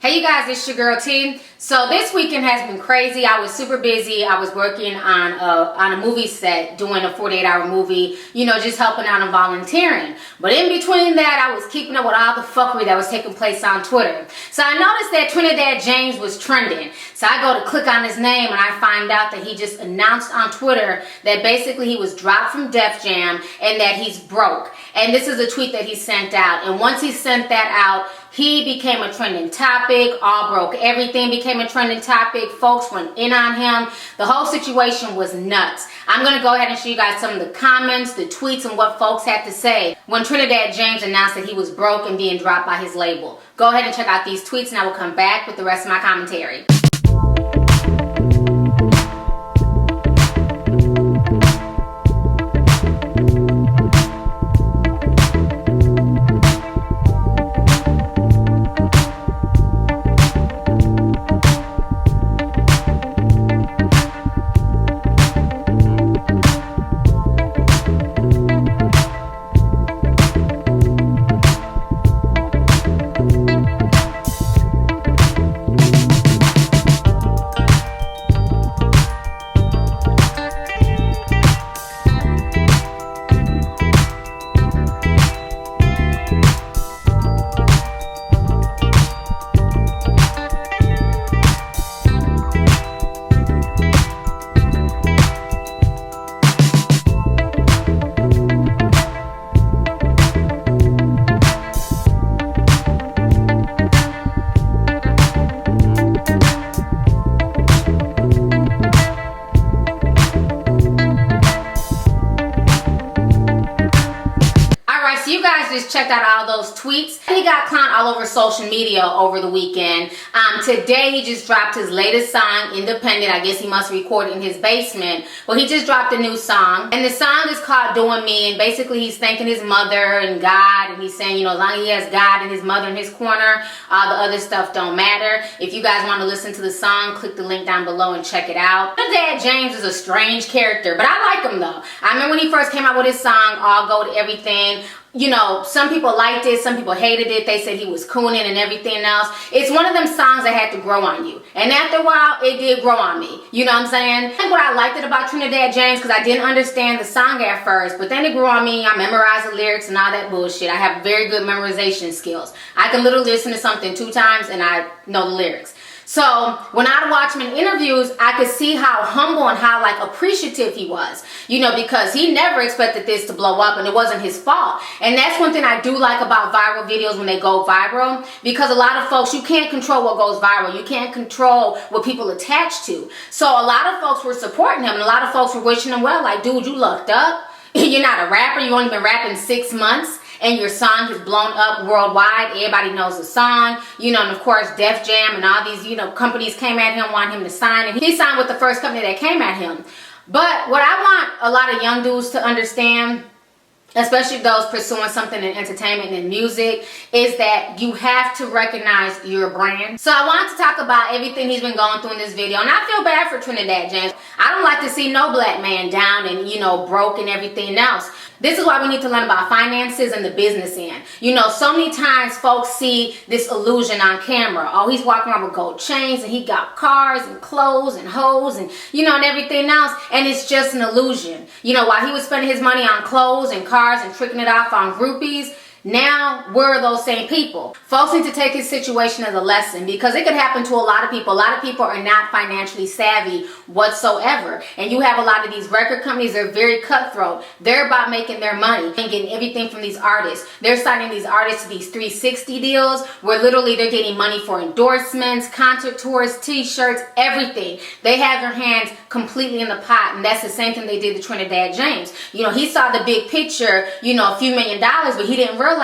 Hey you guys, it's your girl T. So this weekend has been crazy. I was super busy. I was working on a movie set, doing a 48-hour movie, just helping out and volunteering. But in between that, I was keeping up with all the fuckery that was taking place on Twitter. So I noticed that Trinidad James was trending. So I go to click on his name and I find out that he just announced on Twitter that basically he was dropped from Def Jam and that he's broke. And this is a tweet that he sent out. And once he sent that out, he became a trending topic. All broke everything became a trending topic. Folks went in on him. The whole situation was nuts. I'm going to go ahead and show you guys some of the comments, the tweets, and what folks had to say when Trinidad James announced that he was broke and being dropped by his label. Go ahead and check out these tweets and I will come back with the rest of my commentary. So you guys just checked out all those tweets. He got clowned all over social media over the weekend. Today he just dropped his latest song, Independent. I guess he must record it in his basement. Well, he just dropped a new song. And the song is called Doing Me. And basically he's thanking his mother and God. And he's saying, as long as he has God and his mother in his corner, all the other stuff don't matter. If you guys want to listen to the song, click the link down below and check it out. Trinidad James is a strange character, but I like him though. I remember when he first came out with his song, All Go to Everything. Some people liked it, some people hated it. They said he was cooning and everything else. It's one of them songs that had to grow on you. And after a while, it did grow on me. You know what I'm saying? And what I liked it about Trinidad James, because I didn't understand the song at first, but then it grew on me. I memorized the lyrics and all that bullshit. I have very good memorization skills. I can literally listen to something 2 times and I know the lyrics. So when I'd watch him in interviews, I could see how humble and how appreciative he was, because he never expected this to blow up and it wasn't his fault. And that's one thing I do like about viral videos when they go viral, because a lot of folks, you can't control what goes viral. You can't control what people attach to. So a lot of folks were supporting him and a lot of folks were wishing him well, like, dude, you lucked up. You're not a rapper. You've only been rapping 6 months. And your song has blown up worldwide. Everybody knows the song, and of course Def Jam and all these, companies came at him, wanting him to sign, and he signed with the first company that came at him. But what I want a lot of young dudes to understand, especially those pursuing something in entertainment and in music, is that you have to recognize your brand. So I want to talk about everything he's been going through in this video. And I feel bad for Trinidad James. I don't like to see no black man down and, broke and everything else. This is why we need to learn about finances and the business end. So many times folks see this illusion on camera. Oh, he's walking around with gold chains and he got cars and clothes and hoes and, and everything else. And it's just an illusion. While he was spending his money on clothes and cars and tricking it off on groupies, now we're those same people. Folks need to take his situation as a lesson, because it could happen to a lot of people. A lot of people are not financially savvy whatsoever. And you have a lot of these record companies, they're very cutthroat. They're about making their money and getting everything from these artists. They're signing these artists to these 360 deals where literally they're getting money for endorsements, concert tours, t-shirts, everything. They have their hands completely in the pot, and that's the same thing they did to Trinidad James. He saw the big picture, a few $1 million, but he didn't realize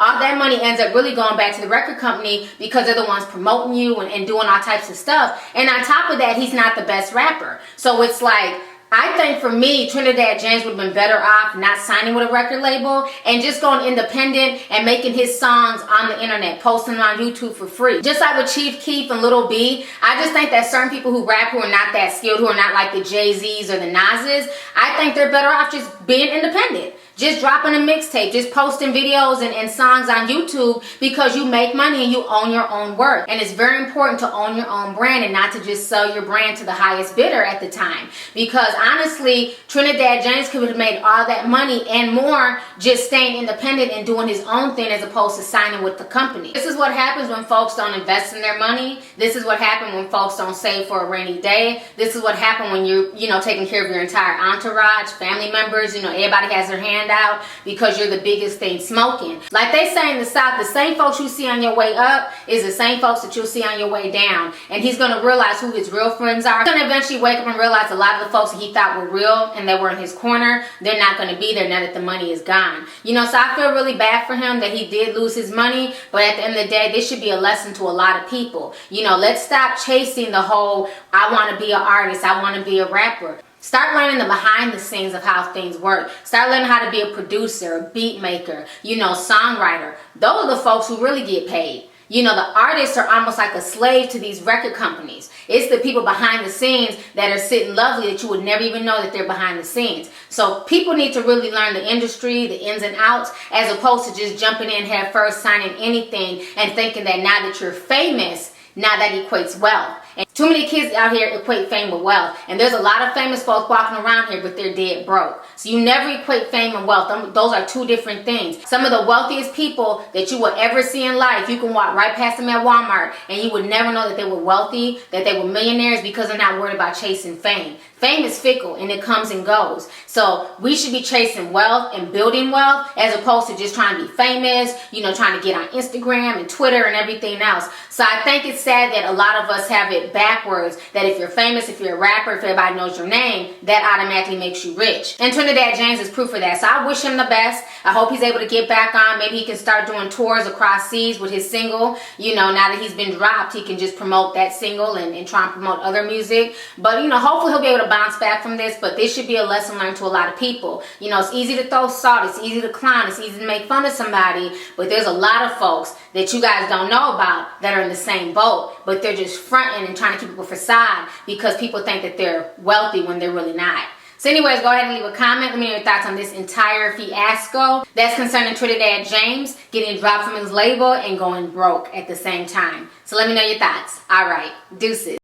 all that money ends up really going back to the record company, because they're the ones promoting you and doing all types of stuff. And on top of that, he's not the best rapper. So it's like, I think for me, Trinidad James would have been better off not signing with a record label and just going independent and making his songs on the internet, posting them on YouTube for free. Just like with Chief Keef and Lil B, I just think that certain people who rap who are not that skilled, who are not like the Jay-Z's or the Nas's, I think they're better off just being independent. just dropping a mixtape, just posting videos and songs on YouTube, because you make money and you own your own work. And it's very important to own your own brand and not to just sell your brand to the highest bidder at the time. Because honestly, Trinidad James could have made all that money and more just staying independent and doing his own thing as opposed to signing with the company. This is what happens when folks don't invest in their money. This is what happens when folks don't save for a rainy day. This is what happens when you're, taking care of your entire entourage, family members, everybody has their hand out because you're the biggest thing smoking. Like they say in the South, the same folks you see on your way up is the same folks that you'll see on your way down. And he's going to realize who his real friends are. He's going to eventually wake up and realize a lot of the folks that he thought were real and that were in his corner, they're not going to be there now that the money is gone. So I feel really bad for him that he did lose his money, but at the end of the day, this should be a lesson to a lot of people. Let's stop chasing the whole, I want to be an artist, I want to be a rapper. Start learning the behind the scenes of how things work. Start learning how to be a producer, a beat maker, songwriter. Those are the folks who really get paid. The artists are almost like a slave to these record companies. It's the people behind the scenes that are sitting lovely that you would never even know that they're behind the scenes. So people need to really learn the industry, the ins and outs, as opposed to just jumping in head first, signing anything and thinking that now that you're famous, now that equates wealth. And too many kids out here equate fame with wealth. And there's a lot of famous folks walking around here, but they're dead broke. So you never equate fame and wealth. Those are two different things. Some of the wealthiest people that you will ever see in life, you can walk right past them at Walmart and you would never know that they were wealthy, that they were millionaires, because they're not worried about chasing fame. Fame is fickle and it comes and goes. So we should be chasing wealth and building wealth as opposed to just trying to be famous, trying to get on Instagram and Twitter and everything else. So I think it's sad that a lot of us have it backwards, that if you're famous, if you're a rapper, if everybody knows your name, that automatically makes you rich. And Trinidad James is proof of that. So I wish him the best. I hope he's able to get back on. Maybe he can start doing tours across seas with his single. Now that he's been dropped, he can just promote that single and try and promote other music. But, hopefully he'll be able to bounce back from this. But this should be a lesson learned to a lot of people. It's easy to throw salt. It's easy to clown. It's easy to make fun of somebody. But there's a lot of folks that you guys don't know about that are in the same boat. But they're just fronting and trying to keep up a facade because people think that they're wealthy when they're really not. So anyways, go ahead and leave a comment. Let me know your thoughts on this entire fiasco that's concerning Trinidad James getting dropped from his label and going broke at the same time. So let me know your thoughts. All right, deuces.